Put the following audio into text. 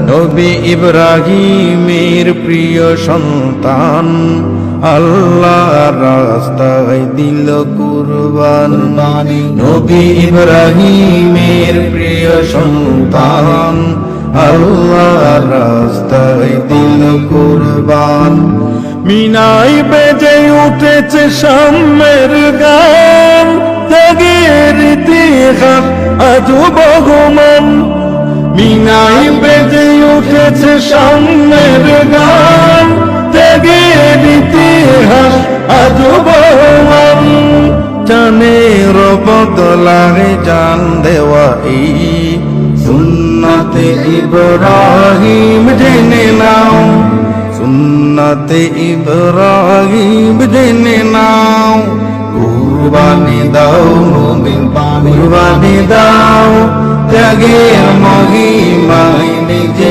নবী ইব্রাহিমের প্রিয় সন্তান আল্লাহর রাস্তায় দিল কুরবান নবী ইব্রাহিমের প্রিয় সন্তান আল্লাহর রাস্তায় দিল কুরবান মিনায় বেজে উঠেছে সাম্যের গান ত্যাগের ইতিহাস আজ বহমান মিনায় বেজে উঠেছে সাম্যের গান ত্যাগের ইতিহাস আজ বহমান জানের বদলায় জান দেওয়া এই সুন্নাতে ইব্রাহিম জেনে নাও সুন্নাতে ইব্রাহিম জেনে নাও কুরবানি দাও মুমিন কুরবানি দাও ত্যাগের মহিমায় নিজে